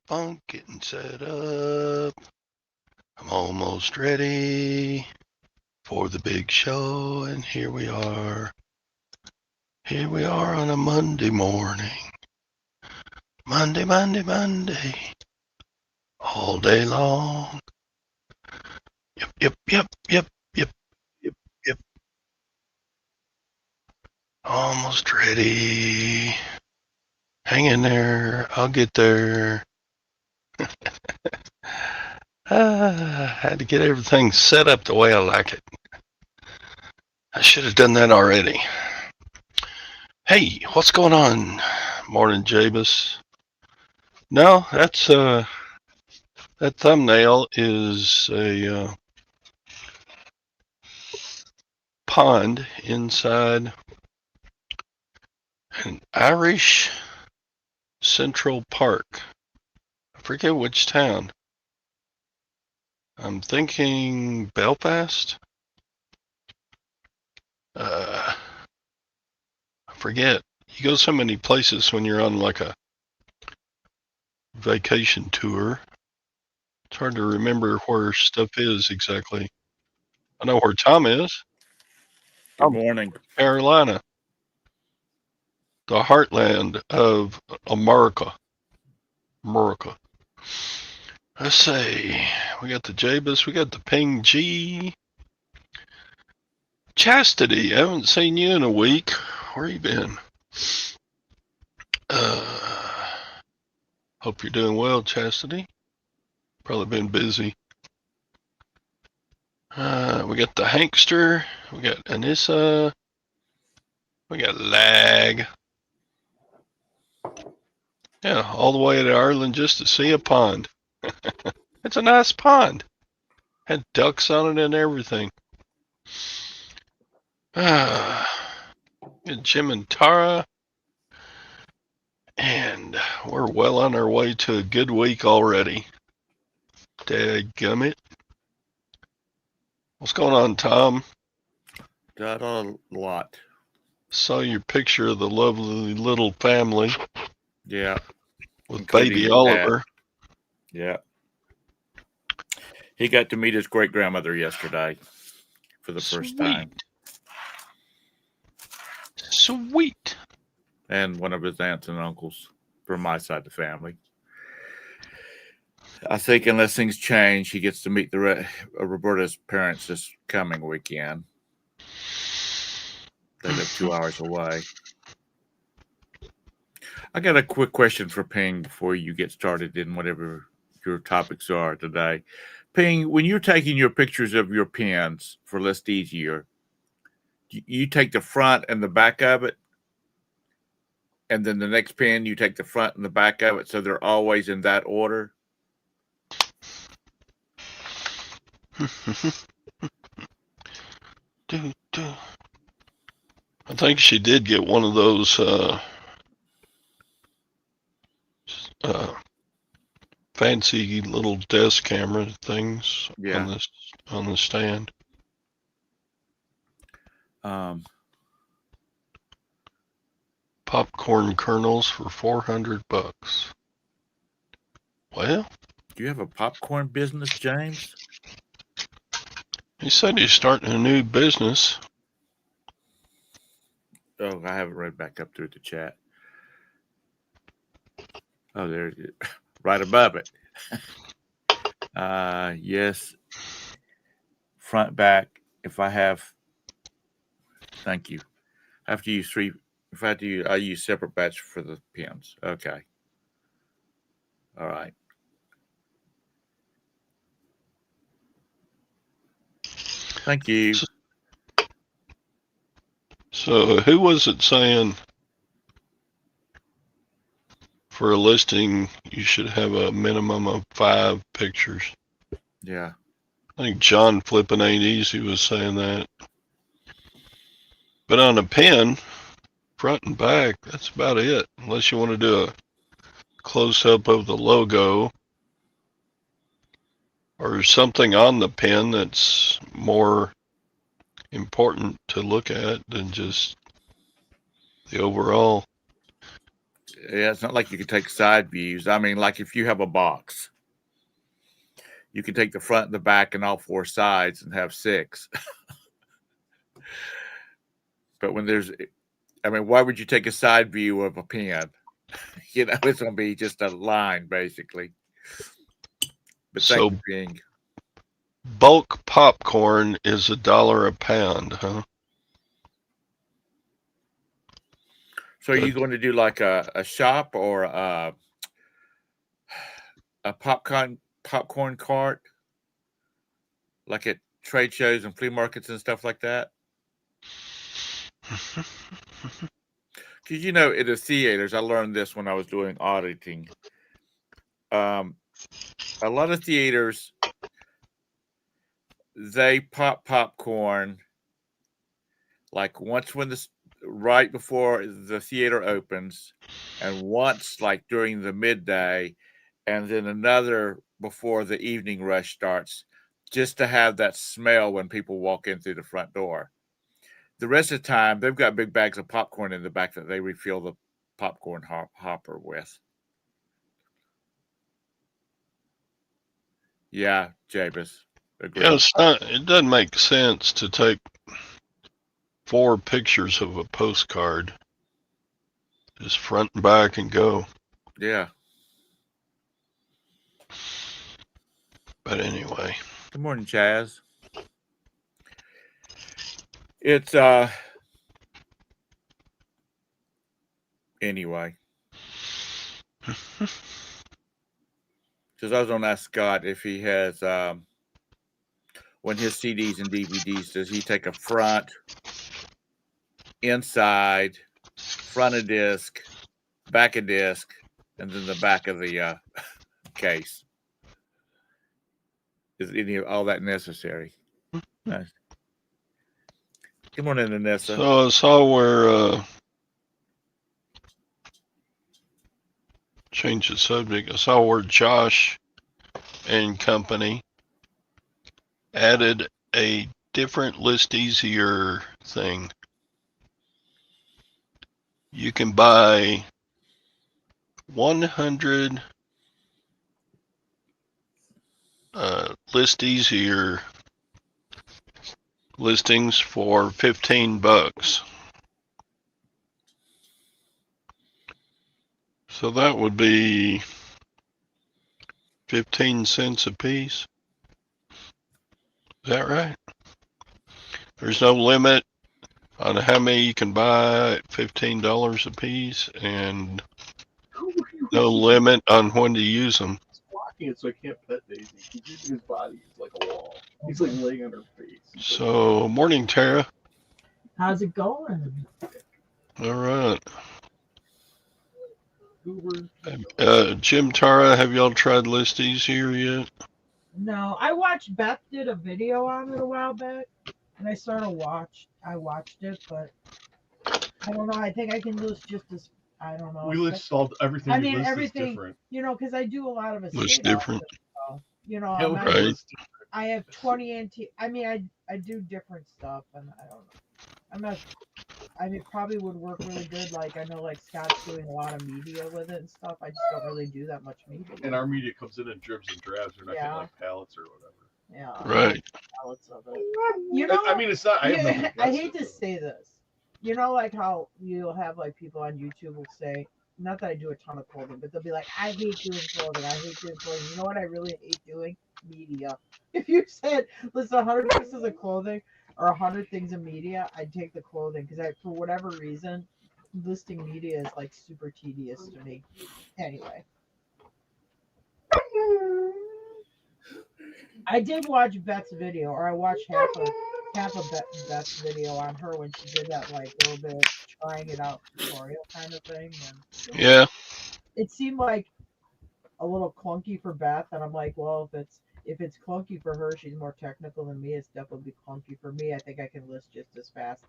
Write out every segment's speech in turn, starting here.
phone getting set up. I'm almost ready for the big show, and here we are. Here we are on a Monday morning. Monday, Monday, Monday. All day long. Yep, yep, yep, yep, yep, yep, yep. Almost ready. Hang in there. I'll get there. Had to get everything set up the way I like it. I should have done that already. Hey, what's going on? Morning, Jabus. No, that thumbnail is a pond inside an Irish Central Park. I forget which town. I'm thinking Belfast. I forget. You go so many places when you're on like a vacation tour. It's hard to remember where stuff is exactly. I know where Tom is. Good morning. Carolina, the heartland of America. America. Let's see. We got the Jabus. We got the Ping G. Chastity. I haven't seen you in a week. Where you been? Hope you're doing well, Chastity. Probably been busy. We got the Hankster. We got Anissa. We got Lag. Yeah, all the way to Ireland just to see a pond. It's a nice pond. Had ducks on it and everything. Got Jim and Tara. And we're well on our way to a good week already. Dadgummit. What's going on, Tom? Got a lot. Saw your picture of the lovely little family Yeah. with Including baby the Oliver. Yeah. He got to meet his great grandmother yesterday for the first time. Sweet. And one of his aunts and uncles from my side of the family. I think unless things change, he gets to meet Roberta's parents this coming weekend. They live 2 hours away. I got a quick question for Ping before you get started in whatever your topics are today. Ping, when you're taking your pictures of your pins for List Easier, you take the front and the back of it, and then the next pin you take the front and the back of it, so they're always in that order. I think she did get one of those fancy little desk camera things on the stand. Popcorn kernels for $400. Well, do you have a popcorn business, James? He said he's starting a new business. Oh, I haven't read back up through the chat. Oh, there it is. Right above it. Yes. Front, back. If I have, thank you. I have to use three. If I have to use, I use separate batch for the pins. Okay. All right. Thank you. So who was it saying for a listing you should have a minimum of 5 pictures? Yeah. I think John Flippin' Ain't Easy was saying that. But on a pin, front and back, that's about it. Unless you want to do a close-up of the logo or something on the pin that's more important to look at than just the overall. Yeah, it's not like you can take side views. I mean, like if you have a box, you can take the front and the back and all four sides and have 6. But when there's, I mean, why would you take a side view of a pen? It's going to be just a line basically. But thank So you, Ping. bulk popcorn is $1 a pound, huh? So are you going to do like a shop or a popcorn cart, like at trade shows and flea markets and stuff like that? Because in the theaters, I learned this when I was doing auditing. A lot of theaters, they pop popcorn like once right before the theater opens, and once like during the midday, and then another before the evening rush starts, just to have that smell when people walk in through the front door. The rest of the time, they've got big bags of popcorn in the back that they refill the popcorn hopper with. Yeah, Jabez. Agreed. Yeah, it doesn't make sense to take 4 pictures of a postcard, just front and back and go. Yeah. But anyway. Good morning, Chaz. It's anyway. Because I was going to ask Scott if he has when his CDs and DVDs, does he take a front, inside, front of disc, back of disc, and then the back of the case? Is any of all that necessary? Nice. Good morning, Anessa. So I saw where change the subject. I saw where Josh and company added a different list easier thing. You can buy 100 list easier listings for $15. So that would be 15 cents a piece. Is that right? There's no limit on how many you can buy at $15 a piece, and no limit on when to use them. He's blocking it so I can't pet Daisy. He's using his body as like a wall. He's like laying on her face. So, morning, Tara. How's it going? All right. Jim, Tara, have y'all tried List Easier yet? No, I watched Beth did a video on it a while back, and I watched it, but I don't know. I think I can list just as I don't know. We list all everything. I mean, list everything. is different. Because I do a lot of Looks estate different. stuff. Right. I have 20 antique. I mean, I do different stuff, and I don't know. It probably would work really good. Like I know, like Scott's doing a lot of media with it and stuff. I just don't really do that much media. And our media comes in dribs and drabs. We're not getting like pallets or whatever. Yeah. Right. Pallets of it. I mean, it's not. I hate to say this. Like how you'll have like people on YouTube will say, not that I do a ton of clothing, but they'll be like, I hate doing clothing. I hate doing clothing. You know what I really hate doing? Media. If you said, listen, 100 pieces of clothing or 100 things in media, I'd take the clothing because for whatever reason, listing media is like super tedious to me. Anyway. I did watch Beth's video, or I watched half of Beth's video on her when she did that like a little bit trying it out tutorial kind of thing. And Yeah. It seemed like a little clunky for Beth, and I'm like, well, if it's clunky for her, she's more technical than me. It's definitely clunky for me. I think I can list just as fast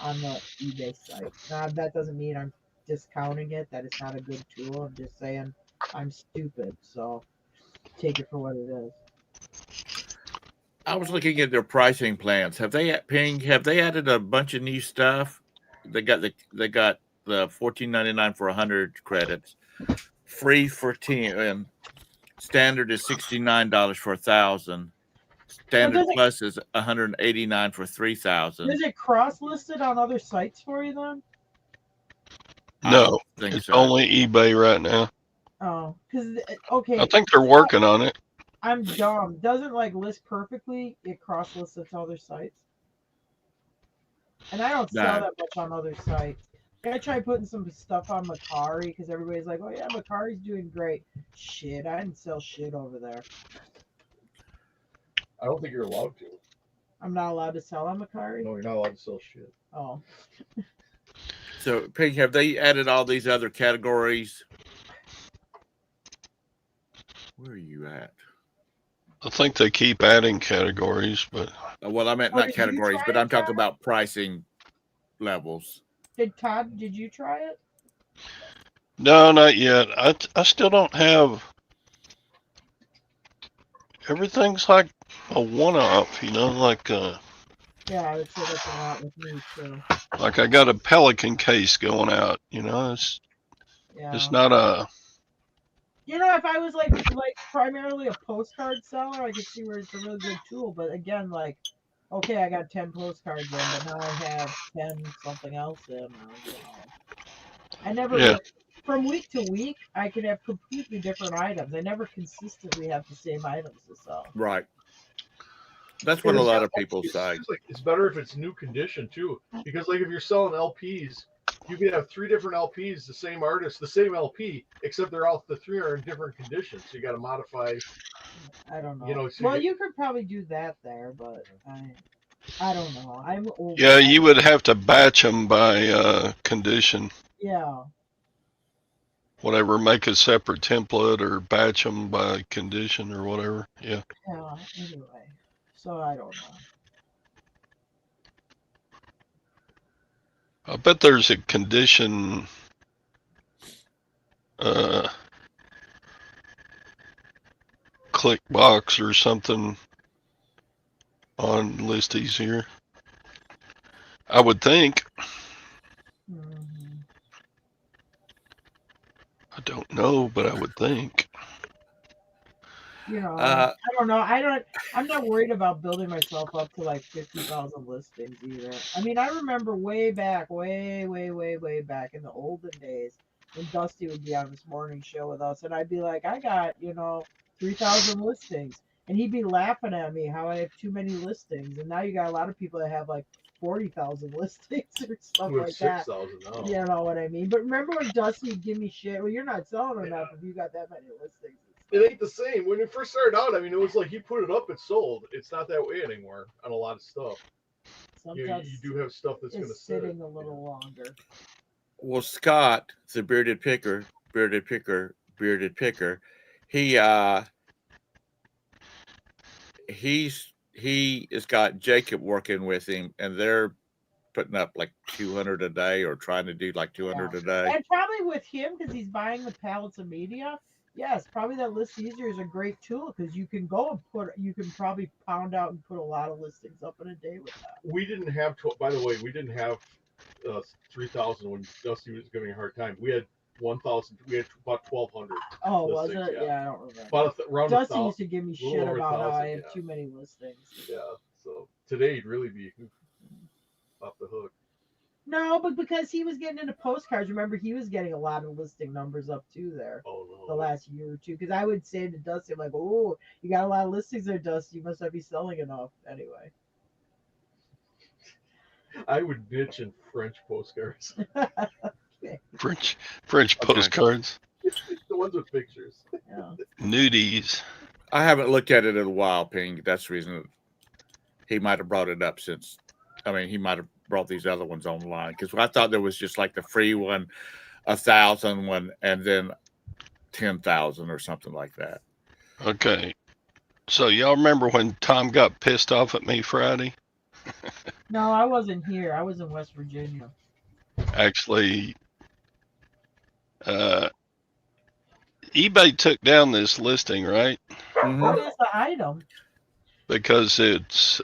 on the eBay site. Now that doesn't mean I'm discounting it. That it's not a good tool. I'm just saying I'm stupid. So take it for what it is. I was looking at their pricing plans. Have they added a bunch of new stuff? They got the $14.99 for 100 credits, free for 10. Standard is $69 for 1,000. Standard does it- Plus is $189 for 3,000. Is it cross listed on other sites for you then? I don't No, think it's so. only eBay right now. Oh, because okay. I think they're working on it. I'm dumb. Doesn't like list perfectly. It cross lists it to other sites. And I don't sell No. that much on other sites. I tried putting some stuff on Macari because everybody's like, "Oh yeah, Macari's doing great." Shit, I didn't sell shit over there. I don't think you're allowed to. I'm not allowed to sell on Macari. No, you're not allowed to sell shit. Oh, So, Pig, have they added all these other categories? Where are you at? I think they keep adding categories, but Well, I meant Oh, not did you categories, try but it, I'm talking Todd? about pricing levels. Todd, did you try it? no, not yet. I still don't have. Everything's like a one-off, like Yeah, I would say that's a lot with me too. like I got a Pelican case going out. It's Yeah. it's not a. If I was like primarily a postcard seller, I could see where it's a really good tool. But again, like, okay, I got 10 postcards in, but now I have 10 something else in. I never Yeah. from week to week, I could have completely different items. I never consistently have the same items to sell. Right. That's what a lot of people say. It's better if it's new condition too, because like if you're selling LPs, you can have 3 different LPs, the same artist, the same LP, except they're all the 3 are in different conditions. So you got to modify. I don't know. So you could probably do that there, but I don't know. I'm old. Yeah, you would have to batch them by condition. Yeah. Whatever, make a separate template or batch them by condition or whatever. Yeah. Yeah. Anyway, so I don't know. I bet there's a condition click box or something on listies here. I would think. Mm-hmm. I don't know, but I would think. I don't know. I'm not worried about building myself up to like 50,000 listings either. I mean, I remember way back, way back in the olden days when Dusty would be on this morning show with us, and I'd be like, I got 3,000 listings, and he'd be laughing at me how I have too many listings, and now you got a lot of people that have like 40,000 listings or stuff like that. 6,000 now. You know what I mean? But remember when Dusty would give me shit? Well, you're not selling enough if you got that many listings. It ain't the same. When it first started out, I mean, it was like you put it up, it's sold. It's not that way anymore on a lot of stuff. Sometimes you do have stuff that's going to sit. sitting a little longer. Well, Scott, the bearded picker, he has got Jacob working with him, and they're putting up like 200 a day or trying to do like 200 a day. And probably with him, because he's buying the pallets of media, yes, probably that List Easier is a great tool because you can you can probably pound out and put a lot of listings up in a day with that. We didn't have, by the way, we didn't have 3,000 when Dusty was giving a hard time. We had 1,000. We had about 1,200. Oh, was it? Yeah, I don't remember. About Dusty used to give me shit about how 1,000, I have too many listings. Yeah, so today he'd really be off the hook. No, but because he was getting into postcards, remember he was getting a lot of listing numbers up too there. Oh no. The last year or two, because I would say to Dusty, I'm like, "Oh, you got a lot of listings there, Dusty. You must not be selling enough." Anyway. I would bitch in French postcards. French postcards. The ones with pictures. Yeah. Nudies. I haven't looked at it in a while, Ping. That's the reason he might have brought it up since. I mean, he might have brought these other ones online because I thought there was just like the free one, 1,000 one, and then 10,000 or something like that. Okay. So y'all remember when Tom got pissed off at me Friday? No, I wasn't here. I was in West Virginia. Actually, eBay took down this listing, right? Mm-hmm. What is the item? Because it's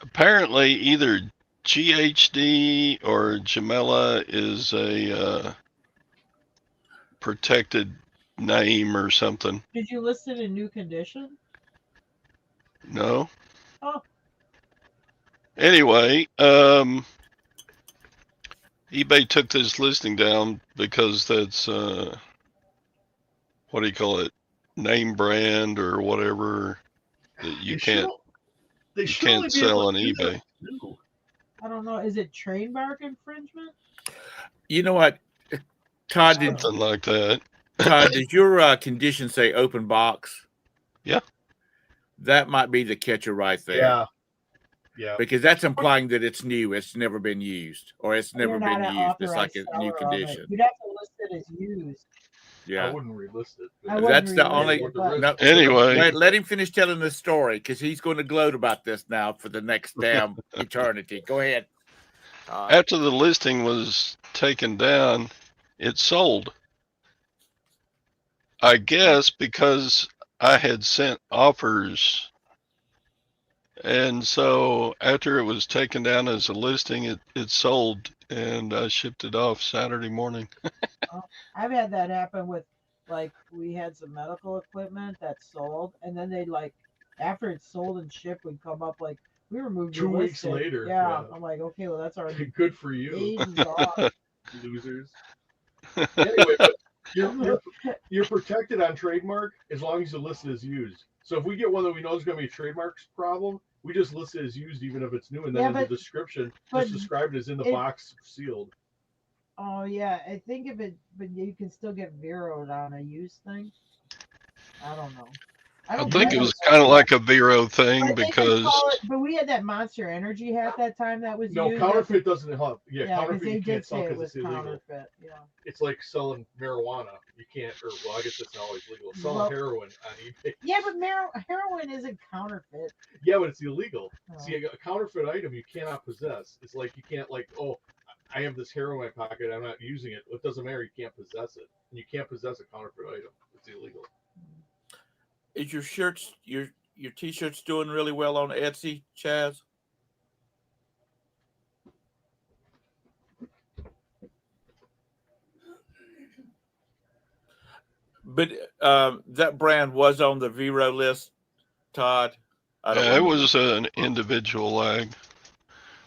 apparently either GHD or Jamela is a protected name or something. Did you list it in new condition? No. Oh, Anyway, eBay took this listing down because that's what do you call it? Name brand or whatever that you can't only be able sell on to do that eBay. if it's new. I don't know. Is it trademark infringement? You know what, Todd? Something like that. Todd, does your condition say open box? Yeah. That might be the catcher right there. Yeah. Yeah. Because that's implying that it's new. It's never been used, or it's never You're not been an used. It's like authorized a new seller of it. condition. You'd have to list it as used. I Yeah. wouldn't relist it. I but- wouldn't That's the relist only. it, but- No, Anyway. let him finish telling the story because he's going to gloat about this now for the next damn eternity. Go ahead. After the listing was taken down, it sold. I guess because I had sent offers. And so after it was taken down as a listing, it sold, and I shipped it off Saturday morning. I've had that happen with, like, we had some medical equipment that sold, and then they, like, after it's sold and shipped, would come up like, we removed 2 your weeks listing. later, Yeah. yeah. I'm like, okay, well, that's already Good for you, paid and gone. losers. Anyway, but you're protected on trademark as long as you list it as used. So if we get one that we know is going to be a trademarks problem, we just list it as used, even if it's new, and then Yeah, in the but- description, but just describe it as in the box sealed. Oh, yeah. I think if it, but you can still get zeroed on a used thing. I don't know. I don't think know. it was kind of like a Vero thing But they could because call it, but we had that Monster Energy hat that time that was No, used. counterfeit doesn't help. Yeah, Yeah, because counterfeit they you can't did sell say it because was it's illegal. counterfeit. Yeah. It's like selling marijuana. You can't, or well, I guess it's not always legal. Selling Well- heroin on eBay. Yeah, but heroin isn't counterfeit. Yeah, but it's illegal. Oh. See, a counterfeit item you cannot possess. It's like you can't I have this heroin in my pocket. I'm not using it. It doesn't matter. You can't possess it, and you can't possess a counterfeit item. It's illegal. Is your shirts your t-shirts doing really well on Etsy, Chaz? But that brand was on the Vero list, Todd. I don't it remember. was an individual lag.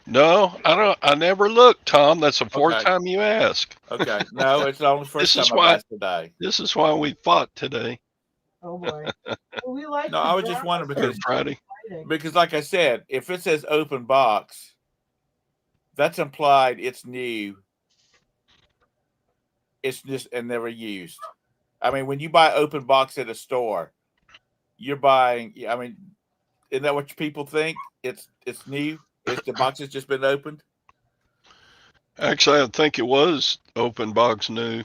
No, I never looked, Tom. That's the fourth Okay. time you ask. Okay, no, it's not the first This is time why- I've asked today. This is why we fought today Oh boy. Well, we like. No, the I was just drama, wondering or because- Friday. fighting. Because, like I said, if it says open box, that's implied it's new. It's just and never used. I mean, when you buy open box at a store, you're buying. I mean, isn't that what people think? It's new. It's the box has just been opened. Actually, I think it was open box new.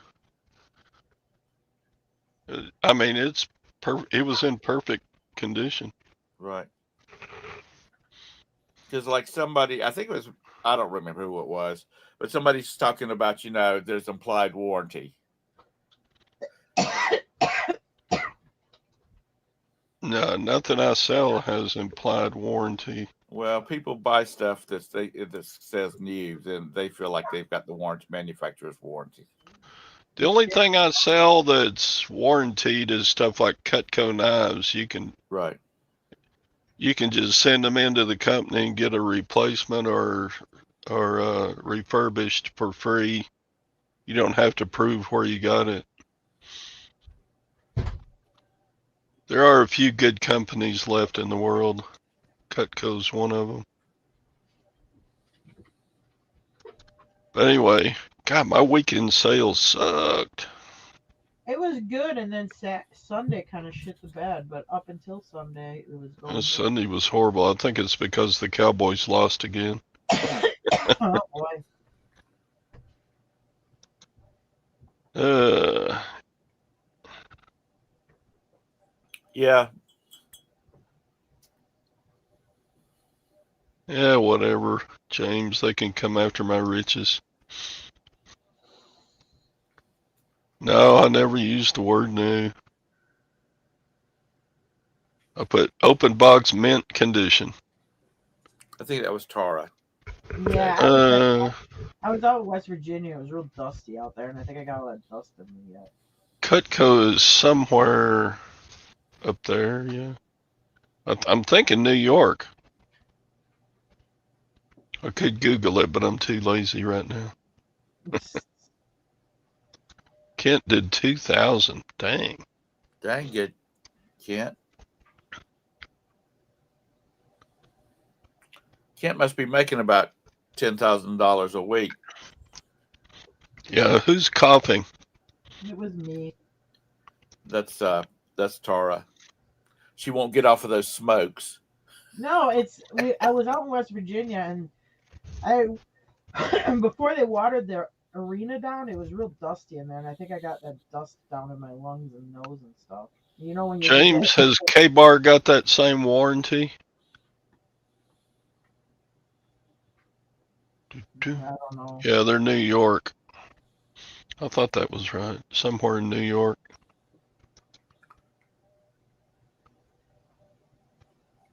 I mean, it was in perfect condition. Right. Because like somebody, I think it was, I don't remember who it was, but somebody's talking about, there's implied warranty. No, nothing I sell has implied warranty. Well, people buy stuff that says new, then they feel like they've got the manufacturer's warranty. The only thing I sell that's warranted is stuff like Cutco knives. You can Right. just send them into the company and get a replacement or refurbished for free. You don't have to prove where you got it. There are a few good companies left in the world. Cutco's one of them. But anyway, God, my weekend sales sucked. It was good, and then Sunday kind of shit the bed. But up until Sunday, it was going. Sunday was horrible. I think it's because the Cowboys lost again. Oh boy. Yeah. Yeah, whatever, James. They can come after my riches. No, I never used the word new. I put open box mint condition. I think that was Tara. Yeah, I was out in West Virginia. It was real dusty out there, and I think I got all that dust in me yet. Cutco is somewhere up there, yeah. I'm thinking New York. I could Google it, but I'm too lazy right now. Kent did 2,000. Dang. Dang it, Kent. Kent must be making about $10,000 a week. Yeah, who's coughing? It was me. That's Tara. She won't get off of those smokes. No, I was out in West Virginia, and before they watered their arena down, it was real dusty in there, and I think I got that dust down in my lungs and nose and stuff. You know when you James, has K-Bar got that same warranty? I don't know. Yeah, they're New York. I thought that was right. Somewhere in New York.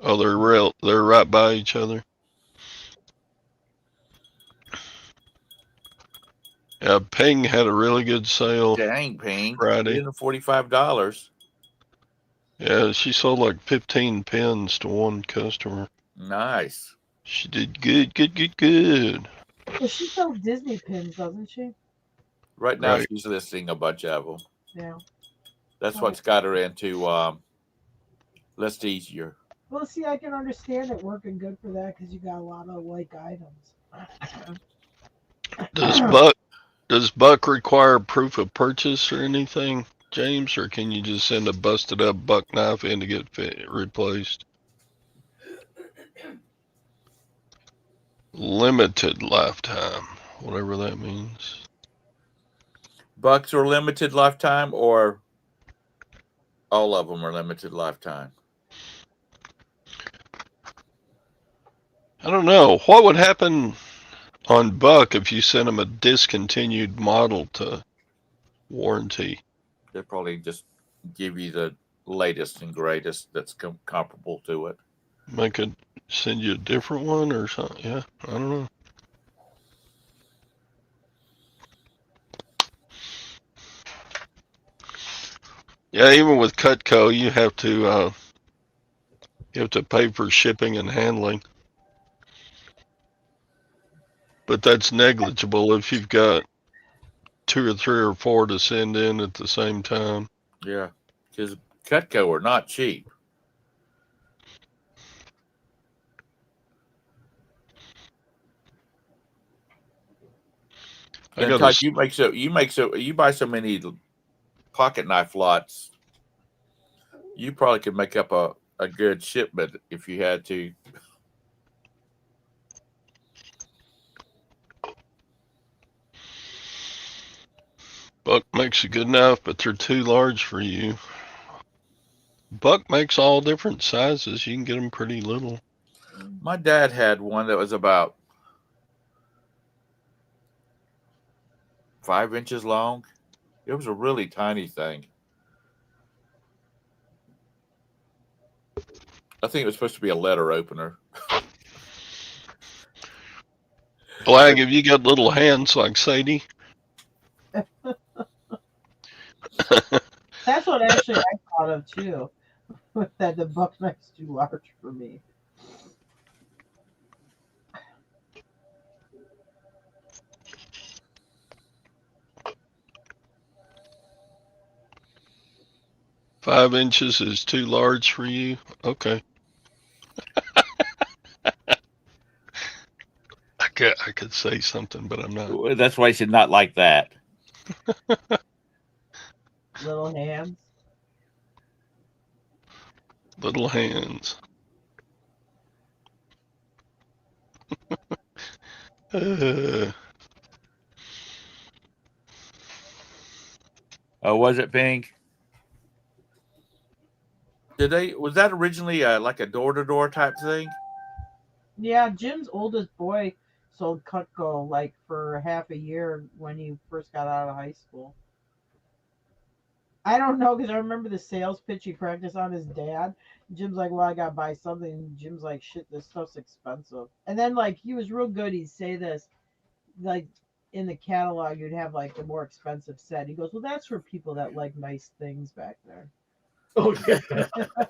Oh, they're right by each other. Yeah, Ping had a really good sale Dang, Ping. Friday. $145. Yeah, she sold like 15 pins to one customer. Nice. She did good. Well, she sells Disney pins, doesn't she? Right now, Right. she's listing a bunch of them. Yeah. That's what's got her into Less Easier. Well, see, I can understand it working good for that because you got a lot of like items. Does Buck require proof of purchase or anything, James, or can you just send a busted up Buck knife in to get replaced? Limited lifetime, whatever that means. Bucks are limited lifetime, or all of them are limited lifetime? I don't know. What would happen on Buck if you sent him a discontinued model to warranty? They'll probably just give you the latest and greatest that's comparable to it. Make it send you a different one or something? Yeah, I don't know. Yeah, even with Cutco, you have to pay for shipping and handling. But that's negligible if you've got 2 or 3 or 4 to send in at the same time. Yeah, because Cutco are not cheap. And Todd, you buy so many pocket knife lots. You probably could make up a good shipment if you had to. Buck makes a good knife, but they're too large for you. Buck makes all different sizes. You can get them pretty little. My dad had one that was about 5 inches long. It was a really tiny thing. I think it was supposed to be a letter opener. Blag, have you got little hands like Sadie? That's what actually I thought of too. That the Buck knife's too large for me. Five inches is too large for you? Okay. I could say something, but I'm not. That's why I said not like that. Little hands. Little hands. Was it pink? Was that originally like a door-to-door type thing? Yeah, Jim's oldest boy sold Cutco like for half a year when he first got out of high school. I don't know because I remember the sales pitch he practiced on his dad. Jim's like, "Well, I gotta buy something." And Jim's like, "Shit, this stuff's expensive." And then like he was real good. He'd say this like in the catalog, you'd have like the more expensive set. He goes, "Well, that's for people that like nice things back there." Oh yeah.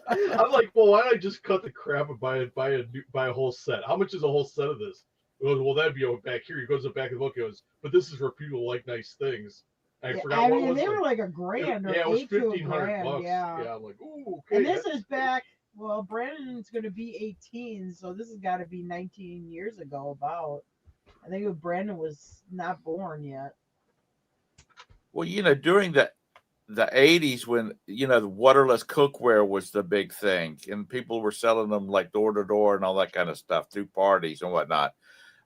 I'm like, well, why don't I just cut the crap and buy a whole set? How much is a whole set of this? He goes, well, that'd be over back here. He goes to the back of the book. He goes, but this is for people who like nice things. I Yeah, forgot I what it mean, was. they were Like, like a grand or yeah, it was eight to a 1,500 grand. bucks. Yeah. Yeah, I'm like, ooh, okay. And this is back. Well, Brandon's going to be 18, so this has got to be 19 years ago. About. I think Brandon was not born yet. Well, during the 80s when the waterless cookware was the big thing and people were selling them like door to door and all that kind of stuff through parties and whatnot.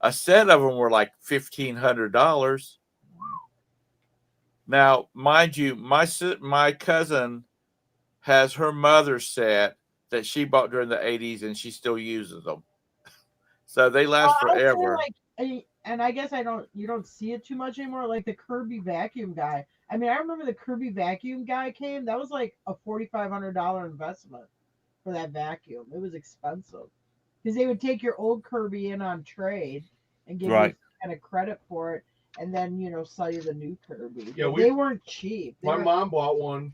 A set of them were like $1,500. Now, mind you, my cousin has her mother's set that she bought during the 80s and she still uses them. So they last I'd say forever. and I guess you don't see it too much anymore. Like the Kirby vacuum guy. I mean, I remember the Kirby vacuum guy came. That was like a $4,500 investment for that vacuum. It was expensive because they would take your old Kirby in on trade and give you Right. kind of credit for it, and then sell you the new Kirby. Yeah, They weren't cheap. My mom bought one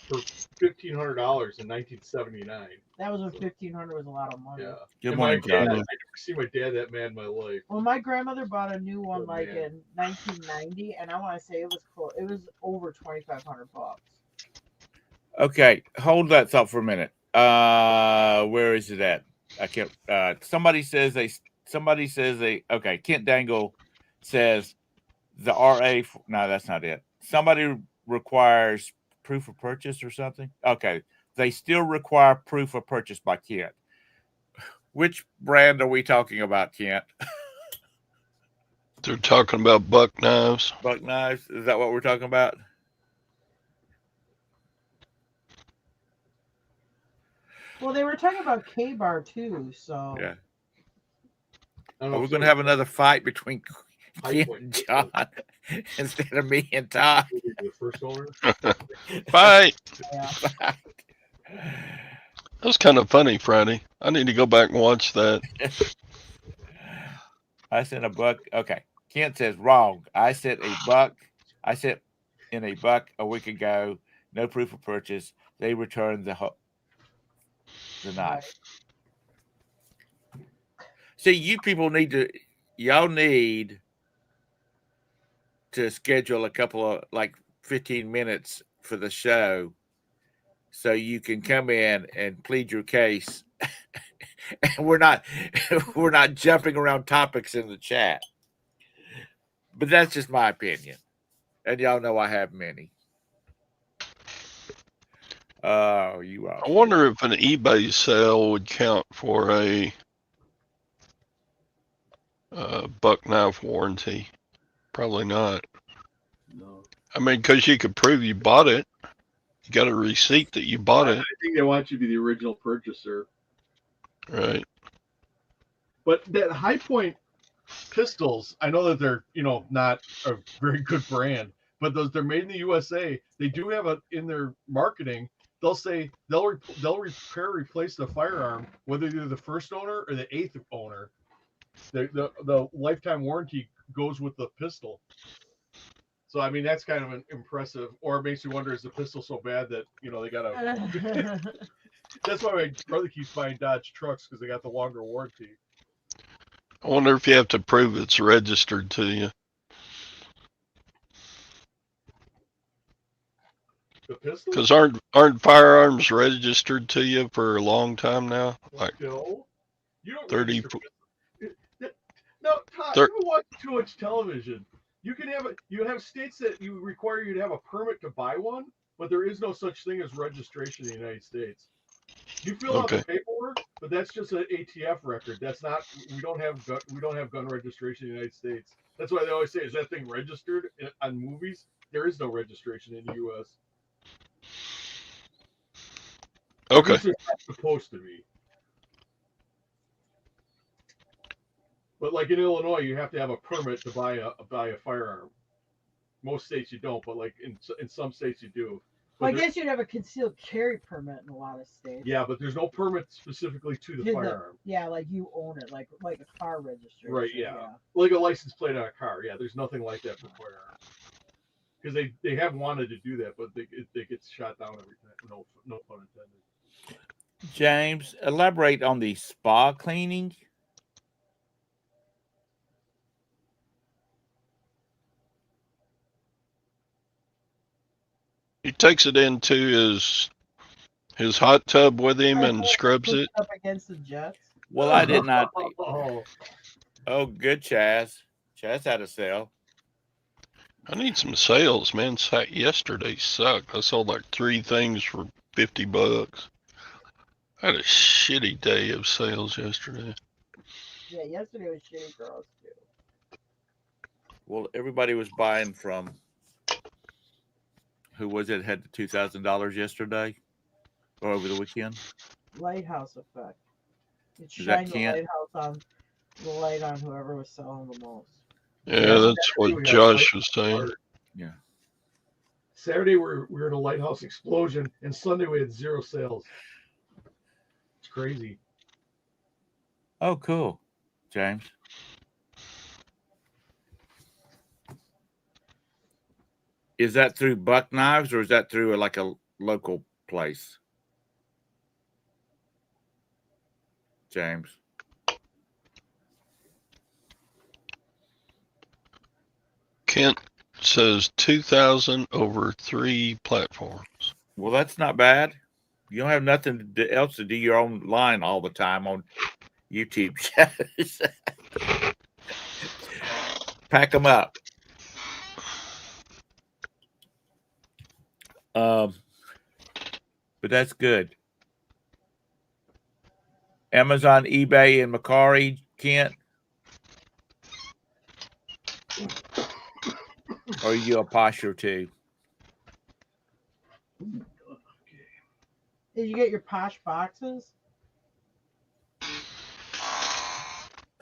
for $1,500 in 1979. That was when 1,500 was a lot of money. Yeah. Good And morning, my dad, John. I never see my dad that mad in my life. Well, my grandmother bought a new one Oh, like man. in 1990, and I want to say it was cool. It was over 2,500 bucks. Okay, hold that thought for a minute. Where is it at? I can't. Somebody says they. Okay, Kent Dangle says the RA. No, that's not it. Somebody requires proof of purchase or something. Okay, they still require proof of purchase by Kent. Which brand are we talking about, Kent? They're talking about buck knives. Buck knives? Is that what we're talking about? Well, they were talking about K-Bar too, so Yeah. I don't know Are we if going to have another fight between High Kent Point and John instead of me and Todd? the first owner. Fight! yeah. That was kind of funny, Friday. I need to go back and watch that. I sent a buck. Okay. Kent says wrong. I sent a buck. I sent in a buck a week ago. No proof of purchase. They returned the knife. See, you people y'all need to schedule a couple of like 15 minutes for the show so you can come in and plead your case. And we're not jumping around topics in the chat. But that's just my opinion. And y'all know I have many. Oh, you are. I wonder if an eBay sale would count for a buck knife warranty. Probably not. No. I mean, because you could prove you bought it. You got a receipt that you bought it. I think they want you to be the original purchaser. Right. But that High Point pistols, I know that they're not a very good brand, but they're made in the USA. They do have in their marketing. They'll say they'll replace the firearm whether you're the first owner or the 8th owner. The lifetime warranty goes with the pistol. So I mean that's kind of an impressive. Or it makes you wonder, is the pistol so bad that they gotta? That's why my brother keeps buying Dodge trucks, because they got the longer warranty. I wonder if you have to prove it's registered to you. The pistol? Because aren't firearms registered to you for a long time now? Like No, you don't 30. No, Todd, you watch too much television. You have states that you require you to have a permit to buy one, but there is no such thing as registration in the United States. You fill out the paperwork, but that's just an ATF record. That's not. We don't have gun registration in the United States. That's why they always say, "Is that thing registered on movies?" There is no registration in the U.S. Okay. At least it's not supposed to be. But like in Illinois, you have to have a permit to buy a firearm. Most states you don't, but like in some states you do. Well, I there- guess you'd have a concealed carry permit in a lot of states. yeah, but there's no permit specifically to the firearm. Yeah, like you own it, like a car registration. Right, yeah. Like a license plate on a car. Yeah, there's nothing like that for firearms. Because they have wanted to do that, but they get shot down every time. No pun intended. James, elaborate on the spa cleaning. He takes it into his hot tub with him and scrubs it. Up against the jets. Well, I did not. Oh, Good, Chaz. Chaz had a sale. I need some sales, man. Yesterday sucked. I sold like 3 things for $50. I had a shitty day of sales yesterday. Yeah, yesterday was shitty for us too. Well, everybody was buying from. Who was it? Had the $2,000 yesterday or over the weekend? Lighthouse effect. It Is that shined the Kent? lighthouse on the light on whoever was selling the most. Yeah, that's what Josh was saying. Yeah. Saturday we were in a lighthouse explosion, and Sunday we had 0 sales. It's crazy. Oh, cool, James. Is that through Buck Knives or is that through like a local place? James. Kent says 2,000 over 3 platforms. Well, that's not bad. You don't have nothing else to do your own line all the time on YouTube shows. Pack them up. But that's good. Amazon, eBay, and Macari, Kent. Or you a posh or two? Did you get your posh boxes?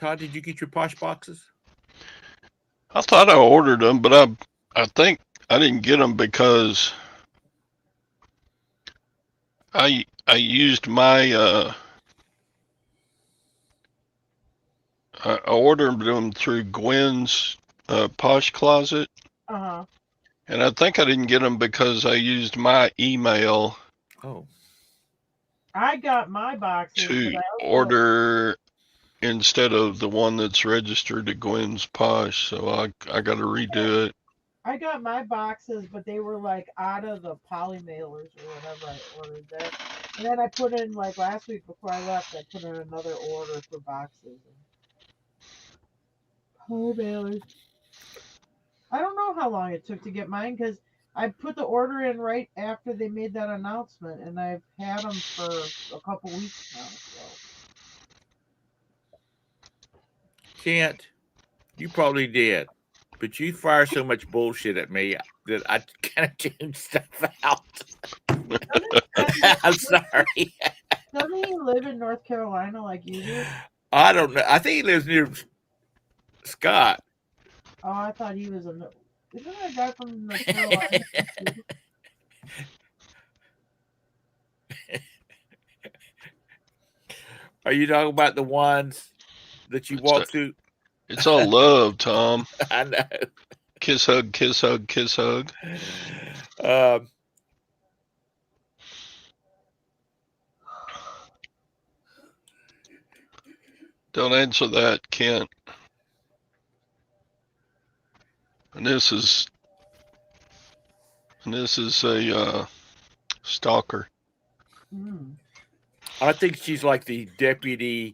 Todd, did you get your posh boxes? I thought I ordered them, but I think I didn't get them because I used my I ordered them through Gwen's Posh Closet. Uh-huh. And I think I didn't get them because I used my email. Oh. I got my boxes to order instead of the one that's registered to Gwen's Posh. So I got to redo it. I got my boxes, but they were like out of the poly mailers or whatever I ordered there. And then I put in like last week before I left, I put in another order for boxes. Poly mailers. I don't know how long it took to get mine because I put the order in right after they made that announcement, and I've had them for a couple weeks now. So. Kent, you probably did. But you fire so much bullshit at me that I kind of tune stuff out. I'm sorry. Doesn't he live in North Carolina like you do? I don't know. I think he lives near Scott. Oh, I thought he was a. Isn't that a guy from North Carolina? Are you talking about the ones that you walk through? It's all love, Tom. I know. Kiss, hug, kiss, hug, kiss, hug. Don't answer that, Kent. And this is a stalker. I think she's like the deputy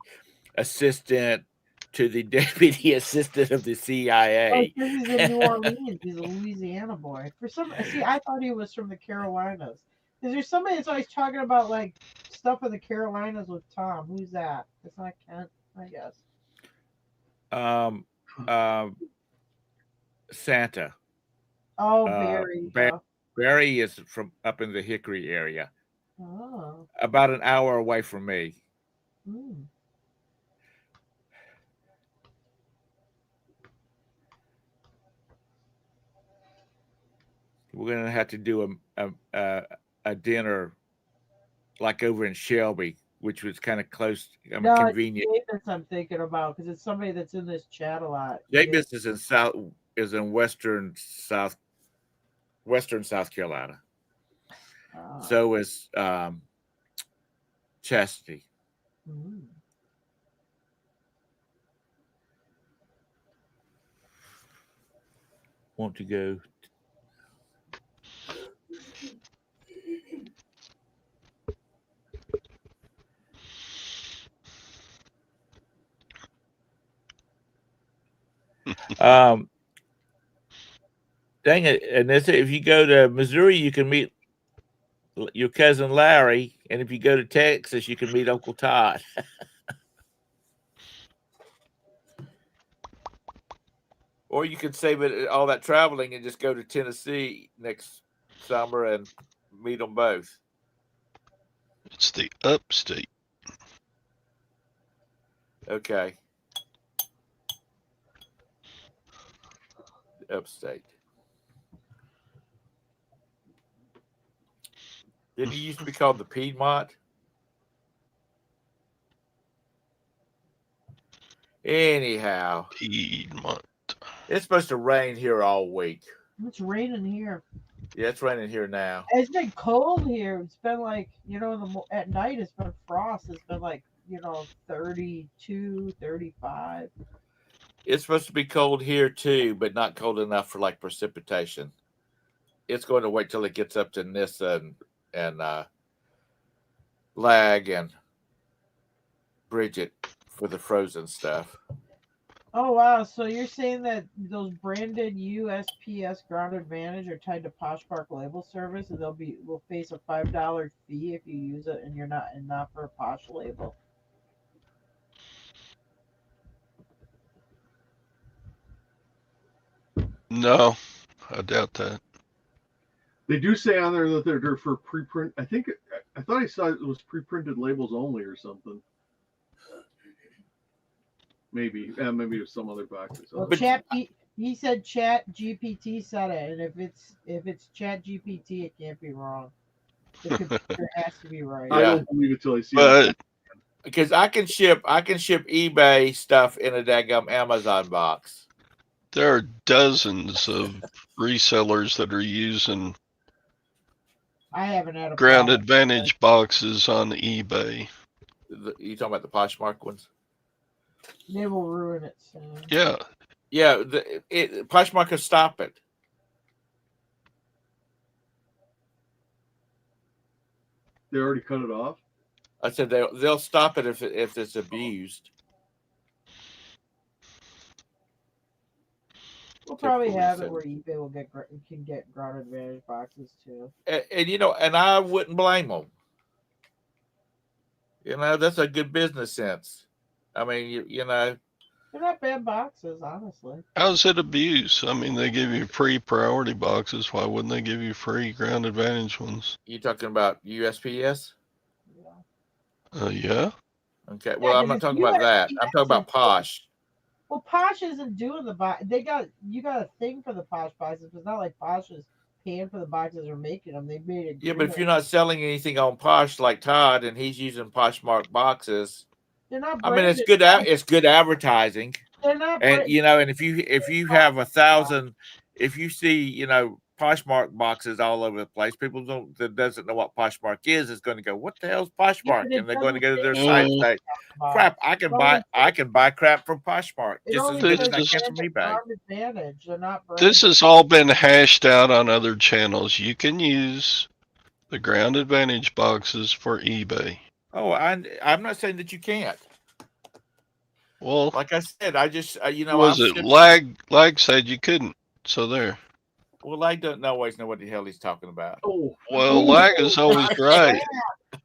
assistant to the deputy assistant of the CIA. Oh, he's in New Orleans. He's a Louisiana boy. I thought he was from the Carolinas. Is there somebody that's always talking about like stuff in the Carolinas with Tom? Who's that? It's not Kent, I guess. Santa. Oh, Barry. Barry is from up in the Hickory area. Oh. About an hour away from me. we're gonna have to do a dinner like over in Shelby, which was kind of close. I mean, No, it's convenient. Davis I'm thinking about because it's somebody that's in this chat a lot. Davis is in western South Carolina. So is Chastity. Mm. Want to go? Um, dang it! And if you go to Missouri, you can meet your cousin Larry, and if you go to Texas, you can meet Uncle Todd. Or you could save it all that traveling and just go to Tennessee next summer and meet them both. It's the upstate. Okay. Upstate. Didn't it used to be called the Piedmont? Anyhow, Piedmont. it's supposed to rain here all week. It's raining here. Yeah, it's raining here now. It's been cold here. It's been like, at night it's been frost. It's been like, 32, 35. It's supposed to be cold here too, but not cold enough for like precipitation. It's going to wait till it gets up to Nissa and Lag and Bridget for the frozen stuff. Oh wow! So you're saying that those branded USPS Ground Advantage are tied to Poshmark label service, and will face a $5 fee if you use it and you're not for a Posh label. No, I doubt that. They do say on there that they're for preprint. I thought I saw it was pre-printed labels only or something. Maybe it was some other boxes. Well, he said Chat GPT said it, and if it's Chat GPT, it can't be wrong. The computer has to be right. Yeah. I don't believe it till I see But it. Because I can ship eBay stuff in a daggum Amazon box. there are dozens of resellers that are using I haven't had a Ground problem. Advantage boxes on eBay. You talking about the Poshmark ones? They will ruin it soon. Yeah. Yeah, Poshmark will stop it. They already cut it off. I said they'll stop it if it's abused. We'll probably Typical have it reason. where eBay can get Ground Advantage boxes too. And I wouldn't blame them. That's a good business sense. I mean, They're not bad boxes, honestly. How's it abuse? I mean, they give you free priority boxes. Why wouldn't they give you free Ground Advantage ones? you talking about USPS? Yeah. Yeah. Okay. Well, I'm not because talking about that. I'm talking about Posh. Well, Posh isn't doing the box. You got a thing for the Posh boxes, but it's not like Posh is paying for the boxes or making them. They made it. Yeah, but if you're not selling anything on Posh like Todd and he's using Poshmark boxes, they're not. I mean, it's branded. good. It's good advertising. They're not. And and if you have 1,000, if you see Poshmark boxes all over the place, people that doesn't know what Poshmark is going to go, what the hell's Poshmark? Yeah, And they're going to go to their doesn't site and say, crap, I can buy crap from Poshmark just as good as I can from eBay. Ground Advantage. They're not. Branded. This has all been hashed out on other channels. You can use the Ground Advantage boxes for eBay. Oh, I'm not saying that you can't. Well, Like I said, I just was it Lag said you couldn't? So there. Well, Lag doesn't always know what the hell he's talking about. Oh, Well, Lag is always right.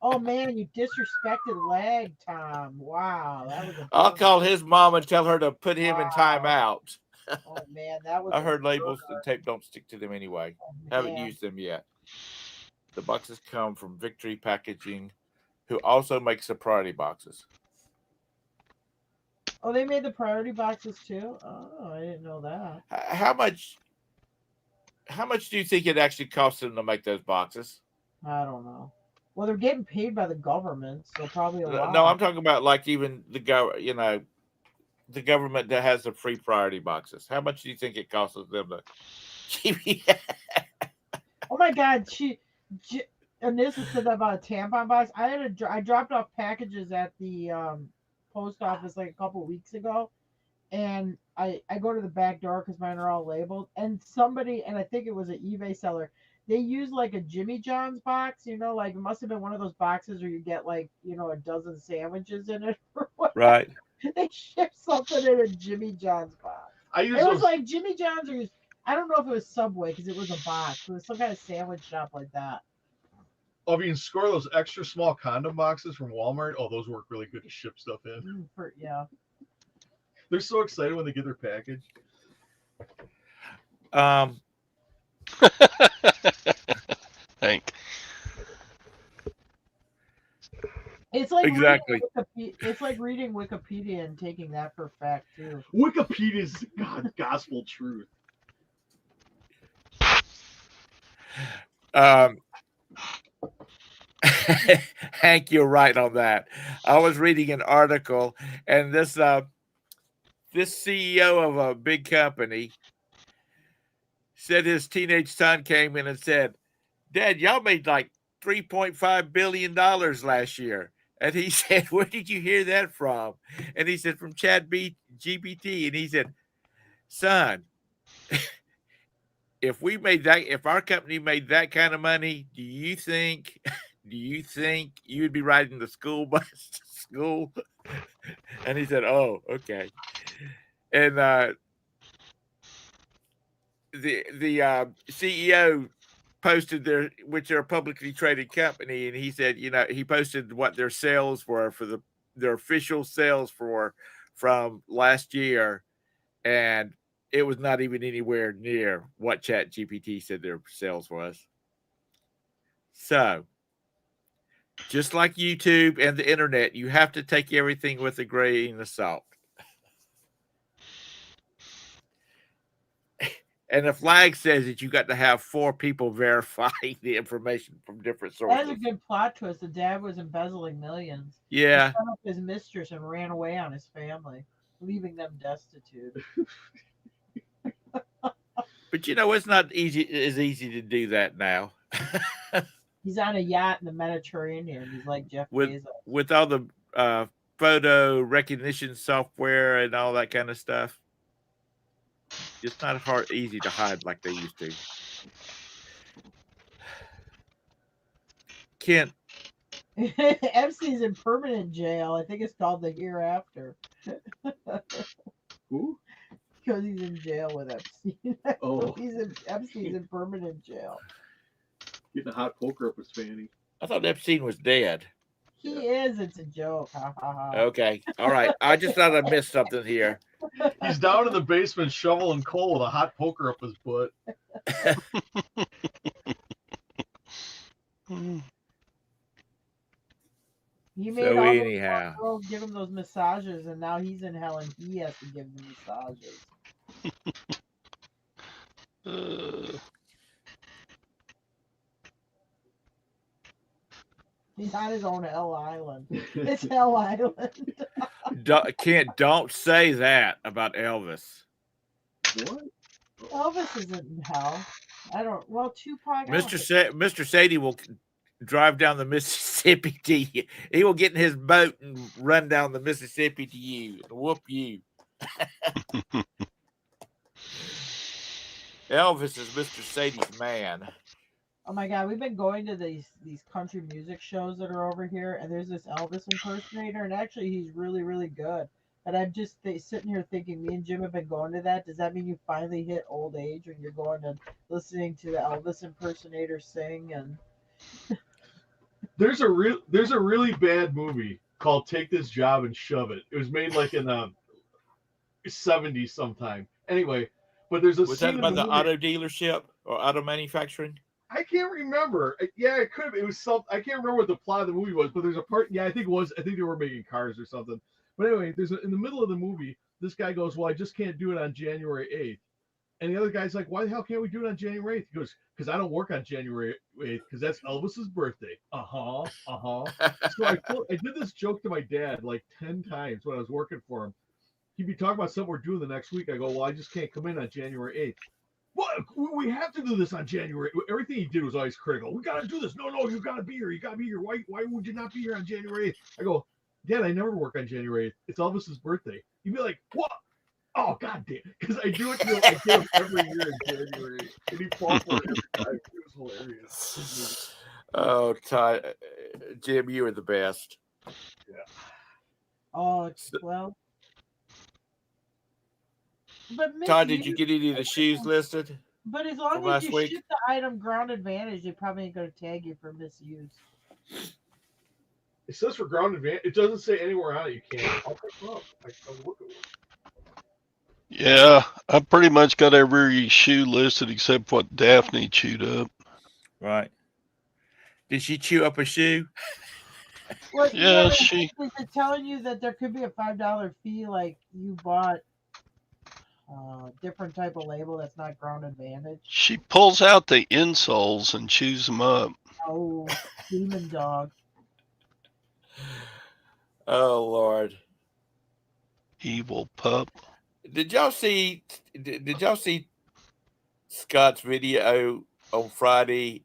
Oh man, you disrespected Lag, Tom. Wow, that was. I'll call his mom and tell her to put him in timeout. Oh man, that was. I heard labels and tape don't stick to them anyway. Oh, Haven't used them yet. The boxes come from Victory Packaging, who also makes the priority boxes. Oh, they made the priority boxes too? Oh, I didn't know that. How much How much do you think it actually costs them to make those boxes? I don't know. Well, they're getting paid by the government, so probably a lot. No, I'm talking about like even the the government that has the free priority boxes. How much do you think it costs them to? Oh my God, Anissa said that about a tampon box. I dropped off packages at the post office like a couple weeks ago, and I go to the back door because mine are all labeled, and I think it was an eBay seller. They use like a Jimmy John's box, like it must have been one of those boxes where you get like a dozen sandwiches in it or whatever. Right. They ship something in a Jimmy John's box. It was like Jimmy John's, or I don't know if it was Subway because it was a box. It was some kind of sandwich shop like that. Oh, if you can score those extra small condom boxes from Walmart, oh, those work really good to ship stuff in. Yeah. They're so excited when they get their package. Hank. It's like exactly. It's like reading Wikipedia and taking that for fact too. Wikipedia is gospel truth. Hank, you're right on that. I was reading an article, and this CEO of a big company said his teenage son came in and said, "Dad, y'all made like $3.5 billion last year." And he said, "Where did you hear that from?" And he said, "From GPT." And he said, "Son, if our company made that kind of money, do you think you'd be riding the school bus to school?" And he said, "Oh, okay." And the CEO posted which are a publicly traded company, and he said, he posted what their sales were for their official sales from last year, and it was not even anywhere near what Chat GPT said their sales was. So, just like YouTube and the internet, you have to take everything with a grain of salt. And the flag says that you got to have 4 people verifying the information from different sources. That's a good plot twist. The dad was embezzling millions. Yeah. He set up his mistress and ran away on his family, leaving them destitute. But it's not as easy to do that now. He's on a yacht in the Mediterranean. He's like Jeff Bezos. With all the photo recognition software and all that kind of stuff. It's not easy to hide like they used to. Kent. Epstein's in permanent jail. I think it's called the Hereafter. Who? Because he's in jail with Epstein. Oh. Epstein's in permanent jail. Getting a hot poker up his fanny. I thought Epstein was dead. He is. It's a joke. Ha, ha, ha. Okay. All right. I just thought I missed something here. He's down in the basement shoveling coal with a hot poker up his butt. He made all those girls give him those massages, and now he's in hell and he has to give them massages. He's on his own Hell Island. It's Hell Island. Don't say that about Elvis. What? Elvis isn't in hell. Well, Tupac. Mr. Sadie will drive down the Mississippi to you. He will get in his boat and run down the Mississippi to you and whoop you. Elvis is Mr. Sadie's man. Oh my God, we've been going to these country music shows that are over here, and there's this Elvis impersonator, and actually he's really, really good. And I'm just sitting here thinking, me and Jim have been going to that. Does that mean you finally hit old age when you're going and listening to the Elvis impersonator sing? And there's a really bad movie called Take This Job and Shove It. It was made like in the 70s sometime. Anyway, but there's was that about the auto dealership or auto manufacturing? I can't remember. Yeah, it could have. It was some. I can't remember what the plot of the movie was, but there's a part. Yeah, I think it was. I think they were making cars or something. But anyway, in the middle of the movie, this guy goes, "Well, I just can't do it on January 8th." And the other guy's like, why the hell can't we do it on January 8th? He goes, because I don't work on January 8th because that's Elvis's birthday. So I did this joke to my dad like 10 times when I was working for him. He'd be talking about something we're doing the next week. I go, well, I just can't come in on January 8th. What? We have to do this on January. Everything he did was always critical. We got to do this. No, you got to be here. You got to be here. Why would you not be here on January 8th? I go, Dad, I never work on January 8th. It's Elvis's birthday. He'd be like, what? Oh, God damn. Because I do it to him. I do it every year in January. And he falls for it every time. It was hilarious. Oh, Todd, Jim, you were the best. Yeah. Oh, well. But Todd, did you get any of the shoes listed? But as long as you ship the item ground advantage, they probably ain't going to tag you for misuse. It says for ground advantage. It doesn't say anywhere on it you can't. I'll pick them up. I'll look at them. Yeah, I pretty much got every shoe listed except what Daphne chewed up. Right. Did she chew up a shoe? Well, yeah, is it telling you that there could be a $5 fee, like you bought different type of label that's not ground advantage? She pulls out the insoles and chews them up. Oh, demon dog. Oh, Lord. Evil pup. Did y'all see Scott's video on Friday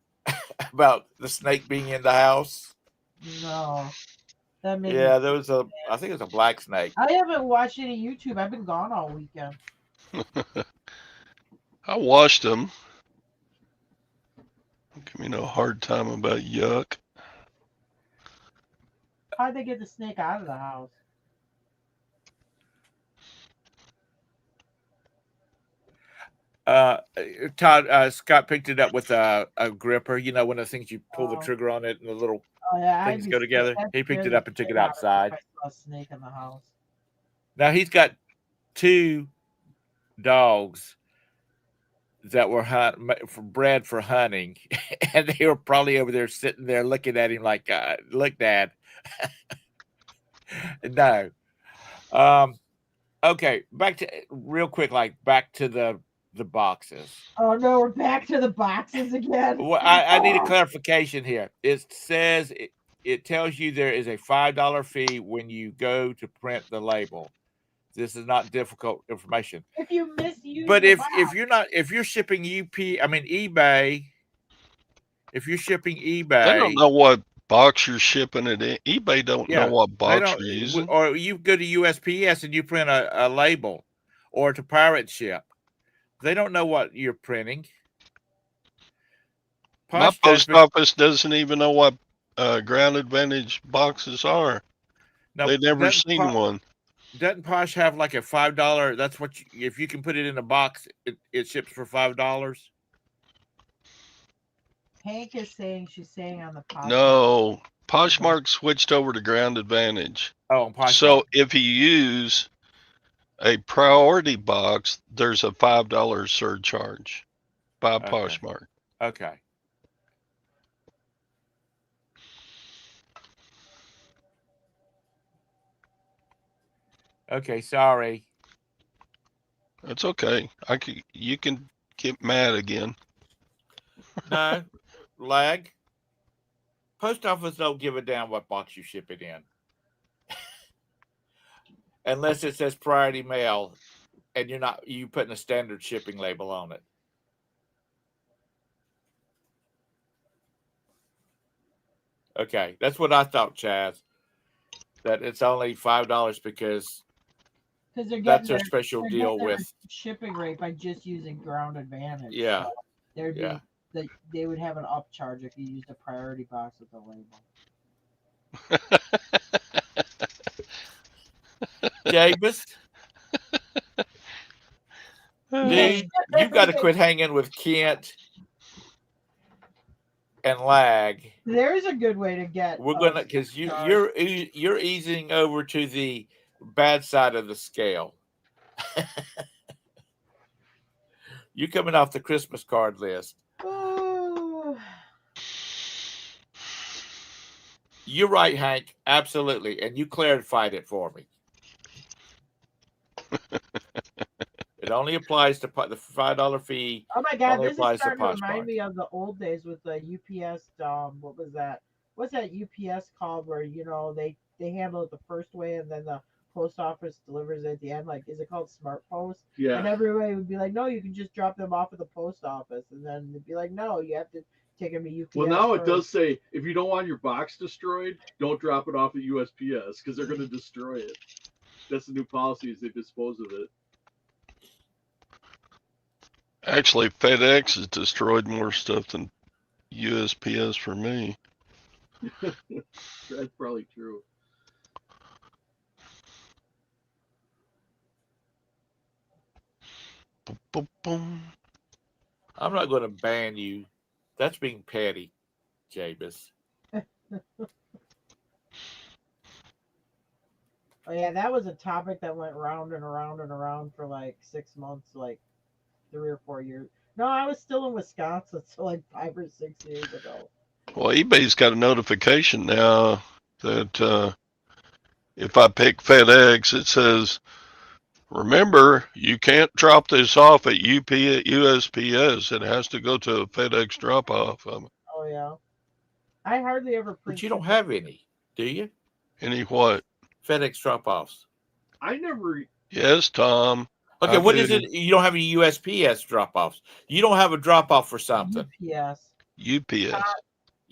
about the snake being in the house? No. There was I think it was a black snake. I haven't watched any YouTube. I've been gone all weekend. I washed them. Give me no hard time about yuck. How'd they get the snake out of the house? Todd, Scott picked it up with a gripper. You know, one of the things you pull the trigger on it and the little things go together. He picked it up and took it outside. I saw a snake in the house. Now he's got 2 dogs that were bred for hunting, and they were probably over there sitting there looking at him like, "Look, Dad." No. Okay, back to the boxes. Oh no, we're back to the boxes again. Well, I need a clarification here. It says it tells you there is a $5 fee when you go to print the label. This is not difficult information. If you misuse, but if you're shipping eBay, if you're shipping eBay, they don't know what box you're shipping it in. eBay don't know what box you're using. Or you go to USPS and you print a label, or to pirate ship. They don't know what you're printing. My post office doesn't even know what ground advantage boxes are. No, they've never seen one. Doesn't Posh have like a $5? That's what if you can put it in a box, it ships for $5. Hank is saying she's saying on the podcast. No, Poshmark switched over to ground advantage. Oh, Poshmark. So if you use a priority box, there's a $5 surcharge by Poshmark. Okay. Okay, sorry. That's okay. You can get mad again. No, lag. Post office don't give a damn what box you ship it in. Unless it says priority mail and you putting a standard shipping label on it. Okay, that's what I thought, Chaz. That it's only $5 because that's their special deal with shipping rate by just using ground advantage. Yeah. So they would have an upcharge if you used a priority box with the label. Jabus, dude, you got to quit hanging with Kent and lag. There's a good way to get. We're gonna because you're easing over to the bad side of the scale. You're coming off the Christmas card list. Oh. You're right, Hank. Absolutely, and you clarified it for me. And only applies to the $5 fee. Oh my God, Only this is applies to starting to remind Poshmark. me of the old days with the UPS. What was that? What's that UPS called where they handle it the first way and then the post office delivers it at the end? Like, is it called Smart Post? Yeah. And everybody would be like, no, you can just drop them off at the post office, and then they'd be like, no, you have to take them to UPS. Well, now it first. does say if you don't want your box destroyed, don't drop it off at USPS because they're going to destroy it. That's the new policy is they dispose of it. Actually, FedEx has destroyed more stuff than USPS for me. That's probably true. Boom, boom, boom. I'm not going to ban you. That's being petty, Jabez. Oh yeah, that was a topic that went round and around and around for like 6 months, like 3 or 4 years. No, I was still in Wisconsin, so like 5 or 6 years ago. Well, eBay's got a notification now that if I pick FedEx, it says, remember, you can't drop this off at USPS. It has to go to a FedEx drop-off. Oh yeah, I hardly ever print. But you don't have any, do you? Any what? FedEx drop-offs. I never. Yes, Tom. Okay, I what do. is it? You don't have any USPS drop-offs. You don't have a drop-off for something. UPS. UPS.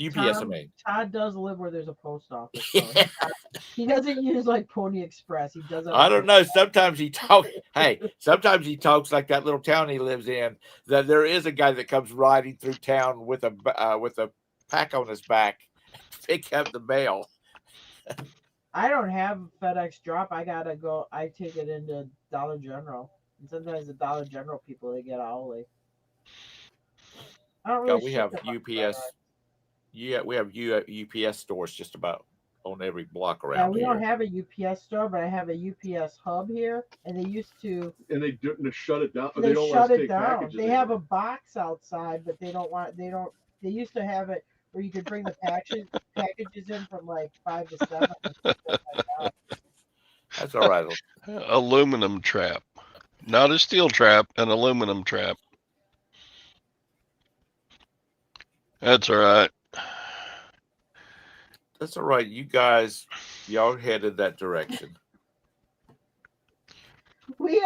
UPS, I mean. Todd does live where there's a post office. So he doesn't use like Pony Express. He doesn't. I don't know. Sometimes he talks. Hey, sometimes he talks like that little town he lives in. That there is a guy that comes riding through town with a pack on his back to pick up the mail. I don't have FedEx drop. I gotta go. I take it into Dollar General, and sometimes the Dollar General people they get owly. I don't really. We have UPS. Yeah, we have UPS stores just about on every block around Yeah, we here. don't have a UPS store, but I have a UPS hub here, and they used to. And they shut it down. They don't shut want us to it take down. packages They have a anymore. box outside, but they don't want. They don't. They used to have it where you could bring the packages in from like 5 to 7. And stuff like that. That's all right. Aluminum trap. Not a steel trap, an aluminum trap. That's all right. That's all right. You guys, y'all headed that direction. We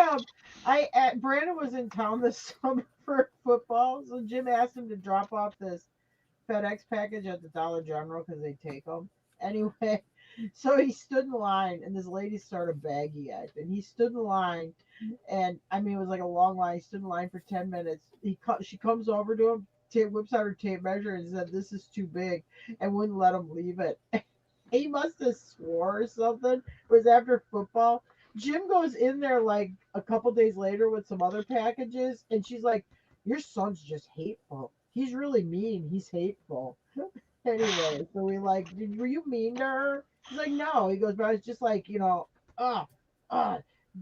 Brandon was in town this summer for football, so Jim asked him to drop off this FedEx package at the Dollar General because they take them anyway. So he stood in line, and this lady started baggy act, and he stood in line, and I mean it was like a long line. He stood in line for 10 minutes. She comes over to him, whips out her tape measure, and said, "This is too big," and wouldn't let him leave it. He must have swore or something. It was after football. Jim goes in there like a couple days later with some other packages, and she's like, "Your son's just hateful. He's really mean. He's hateful." Anyway, so we like, were you mean to her? He's like, no. He goes, but I was just like,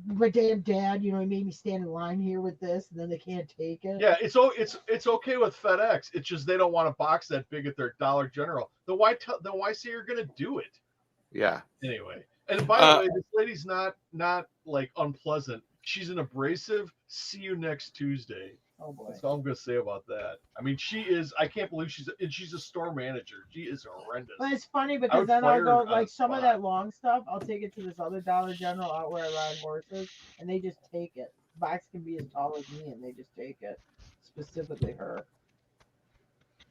my damn dad, he made me stand in line here with this, and then they can't take it. Yeah, it's okay with FedEx. It's just they don't want a box that big at their Dollar General. Then why say you're gonna do it? Yeah. Anyway, and by the way, this lady's not like unpleasant. She's an abrasive. See you next Tuesday. Oh boy. That's all I'm gonna say about that. I mean, she is. I can't believe she's a store manager. She is horrendous. But it's funny because then I'll go like some of that long stuff. I'll take it to this other Dollar General out where I ride horses, and they just take it. The box can be as tall as me, and they just take it. Specifically her.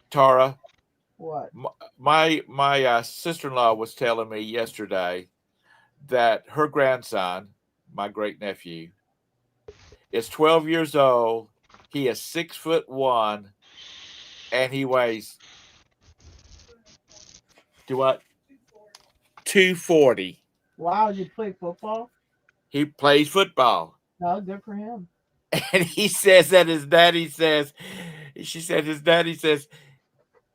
Tara. What? My sister-in-law was telling me yesterday that her grandson, my great nephew, is 12 years old. He is 6'1", and he weighs 240. Wow, did you play football? He plays football. No, good for him. And he says that his daddy says, his daddy says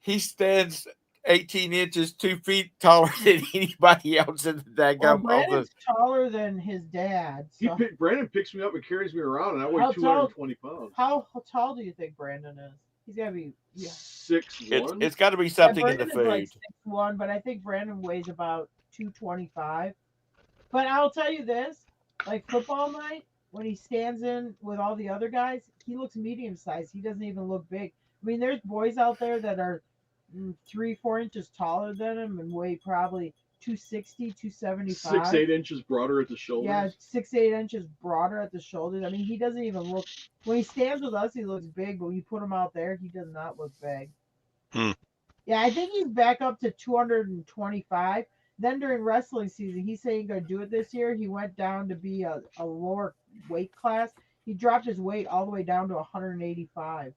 he stands 18 inches, 2 feet taller than anybody else in the daggum. Brandon's taller than his dad. So. Brandon picks me up and carries me around, and I weigh 220 pounds. How tall do you think Brandon is? He's got to be 6'1". It's got to be something in the food. Like 6'1", but I think Brandon weighs about 225. But I'll tell you this, like football night, when he stands in with all the other guys, he looks medium sized. He doesn't even look big. I mean, there's boys out there that are 3, 4 inches taller than him and weigh probably 260, 275. 6, 8 inches broader at the shoulders. Yeah, 6, 8 inches broader at the shoulders. I mean, he doesn't even look. When he stands with us, he looks big, but when you put him out there, he does not look big. Hmm. Yeah, I think he's back up to 225. Then during wrestling season, he said he's going to do it this year. He went down to be a lower weight class. He dropped his weight all the way down to 185.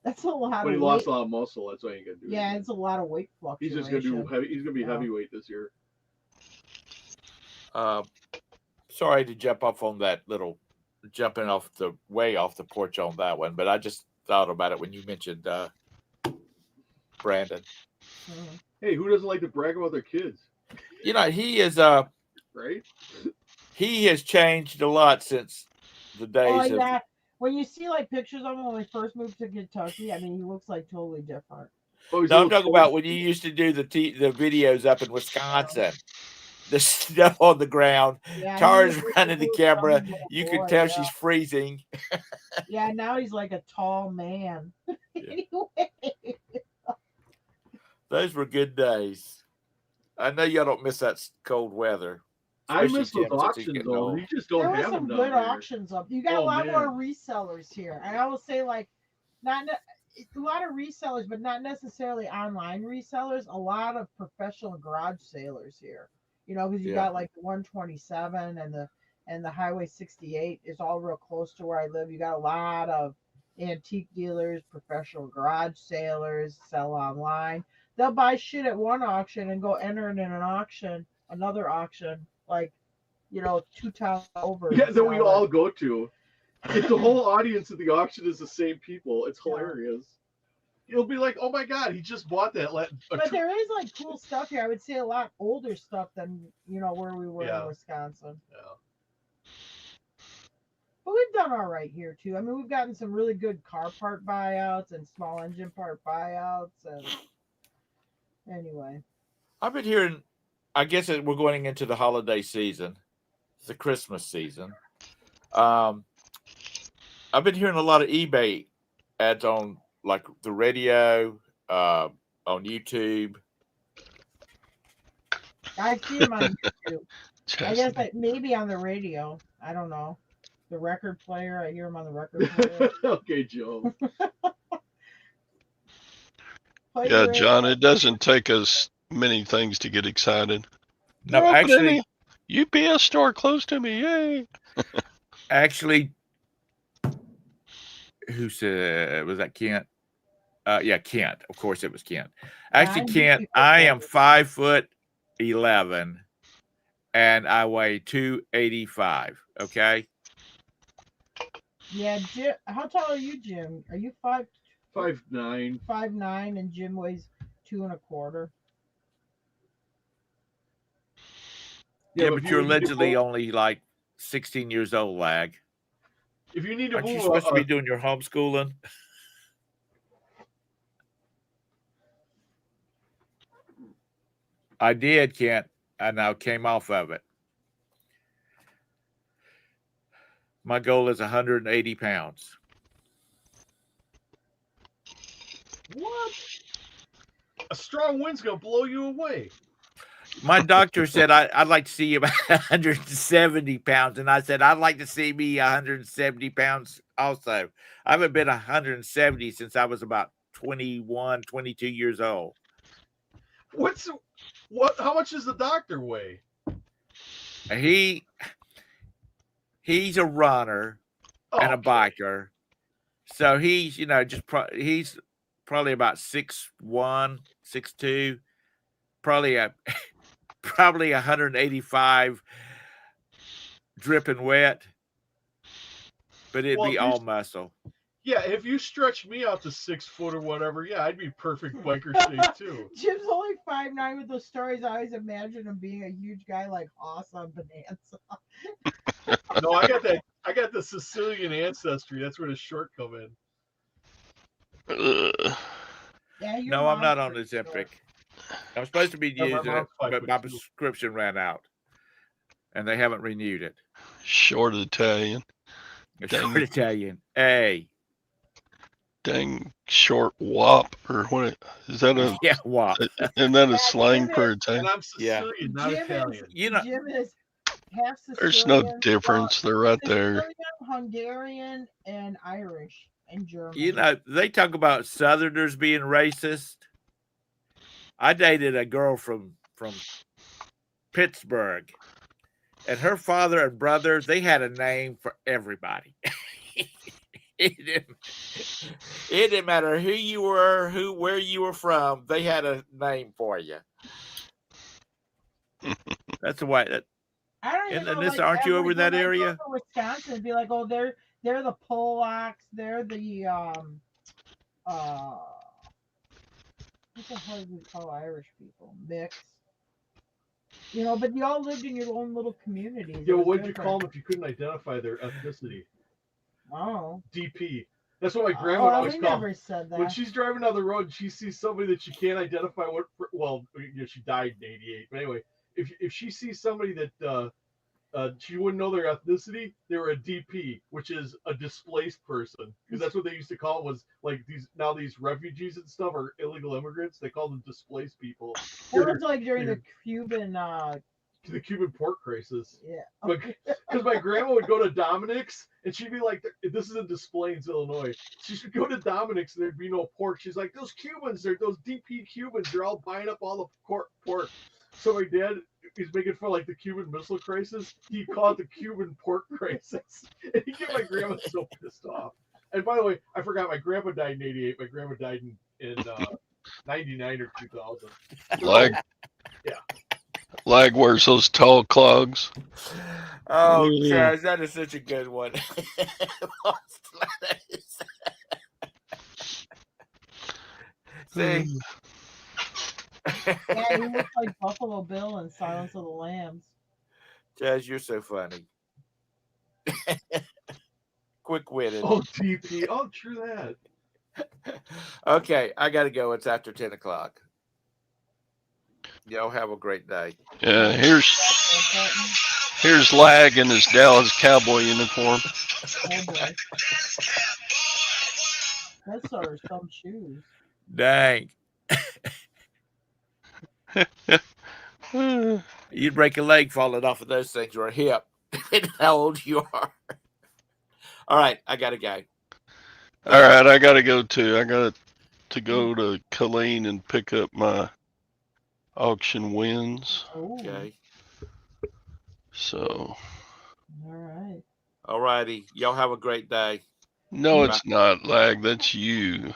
That's a lot But of he weight. lost a lot of muscle. That's why he can do it. Yeah, it's a lot of weight He's fluctuation. just gonna do heavy. He's gonna be Yeah. heavyweight this year. Sorry to jump off on that little jumping off the porch on that one, but I just thought about it when you mentioned Brandon. Mhm. Hey, who doesn't like to brag about their kids, You know, he is right? he has changed a lot since the days Oh of yeah, when you see like pictures of him when we first moved to Kentucky, I mean, he looks like totally different. Oh, he's No, a I'm little talking about when you used to do the videos up in Wisconsin. The snow on the ground, Yeah, Tara's he was running the a camera. young little You boy, can tell yeah. she's freezing. Yeah, now he's like a tall man. Anyway, Those were good days. I know y'all don't miss that cold weather. I especially miss those Jim, since he's auctions getting though. old. You just there don't were have some them good down here. auctions up. You got a Oh, lot man. more resellers here, and I will say like a lot of resellers, but not necessarily online resellers. A lot of professional garage sailors here. You know, because you Yeah. got like the 127 and the Highway 68 is all real close to where I live. You got a lot of antique dealers, professional garage sailors, sell online. They'll buy shit at one auction and go enter it in an auction, another auction, like 2 towns over. Yeah, and that we sell all it. go to. If the whole audience at the auction is the same people, it's Yeah. hilarious. You'll be like, "Oh my god, he just bought that." But there is like cool stuff here. I would say a lot older stuff than where we were Yeah. in Wisconsin. Yeah. But we've done all right here too. I mean, we've gotten some really good car part buyouts and small engine part buyouts, and anyway. I've been hearing, I guess we're going into the holiday season. It's the Christmas season. I've been hearing a lot of eBay ads on like the radio, on YouTube. I see them on YouTube. I guess Chastity. maybe on the radio. I don't know. The record player. I hear them on the record player. Okay, Joe. Play Yeah, the John, radio. it doesn't take us many things to get excited. No, They're actually, opening a UPS store close to me. Yay. Who said, was that Kent? Yeah, Kent. Of course it was Kent. Actually, I'm Kent, big I am people. 5'11" and I weigh 285. Okay. Yeah, Jim. How tall are you, Jim? Are you 5'9", 5'9". and Jim weighs 2.25? Yeah, but but if you're you need to allegedly move- only like 16 years old, lag. If you need to Aren't you move, supposed to be doing your homeschooling? I did, Kent. I now came off of it. My goal is 180 pounds. what? A strong wind's gonna blow you away. My doctor said I'd like to see you about 170 pounds. And I said, I'd like to see me 170 pounds also. I haven't been 170 since I was about 21, 22 years old. How much does the doctor weigh? He's a runner and a Okay. biker. So he's, he's probably about 6'1", 6'2", probably 185 dripping wet, but it'd Well, be all muscle. Yeah, if you stretch me out to 6 foot or whatever, yeah, I'd be perfect biker shape too. Jim's only 5'9" with those stories. I always imagine him being a huge guy like Hoss on Bonanza. No, I got the Sicilian ancestry. That's where the short come in. Yeah, your No, I'm not mom's on pretty short. Ozempic. I'm supposed to be Yeah, my using it, mom's but my 5'2". prescription ran out, and they haven't renewed it. Short Italian. A Dang short it. Italian. Hey. Dang short wop, or what is that a? Yeah, wow. Isn't that a Yeah, slang Jim for is- Italian? And I'm Yeah. Sicilian, not Italian. You know, Jim is half Sicilian. There's no difference. They're right there. Sicilian, Hungarian, and Irish, and German. you know, they talk about Southerners being racist. I dated a girl from Pittsburgh, and her father and brother, they had a name for everybody. It didn't matter who you were, where you were from. They had a name for you. That's the way. I don't even And know. this, aren't you over in that when I area? go to Wisconsin, it'd be like, oh, they're the Polacks, they're the what the hell do we call Irish people? Mix. You know, but you all lived in your own little communities. Yeah, well, what'd you call them if you couldn't identify their ethnicity? Oh. DP. That's what my grandma would always we call. never said that. When she's driving down the road and she sees somebody that she can't identify what, well, you know, she died in '88. But anyway, if she sees somebody that she wouldn't know their ethnicity, they were a DP, which is a displaced person, because that's what they used to call it, was like these refugees and stuff are illegal immigrants. They call them displaced people. That was like during the Cuban the Cuban pork crisis. yeah. Because my grandma would go to Dominic's and she'd be like, this is in Des Plaines, Illinois. She should go to Dominic's and there'd be no pork. She's like, those Cubans, those DP Cubans, they're all buying up all the pork. So my dad, he's making fun of like the Cuban Missile Crisis. He called it the Cuban pork crisis. And he get my grandma so pissed off. And by the way, I forgot my grandpa died in '88. My grandma died in '99 or 2000. Yeah. Lag wears those tall clogs. Oh, Yeah. Chaz, that is such a good one. See? Yeah, he looks like Buffalo Bill in Silence of the Lambs. Chaz, you're so funny. Quick-witted. Oh, DP. Oh, true that. Okay, I got to go. It's after 10 o'clock. Y'all have a great day. Yeah, here's Lag in his Dallas Cowboy uniform. Oh, boy. Those are some shoes. Dang. You'd break a leg falling off of those things or a hip. How old you are. All right, I got to go. All right, I got to go too. I got to go to Colleen and pick up my auction wins. Okay. So. All right. All righty. Y'all have a great day. No, it's not, Lag. That's you.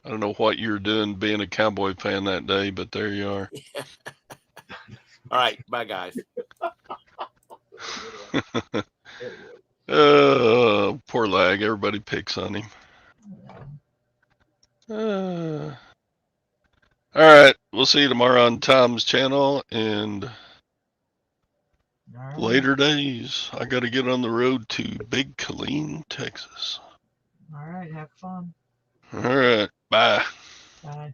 I don't know what you're doing being a Cowboy fan that day, but there you are. All right. Bye, guys. Poor Lag. Everybody picks on him. All right. We'll see you tomorrow on Tom's channel and later days. I got to get on the road to Big Colleen, Texas. All right. Have fun. All right. Bye. Bye.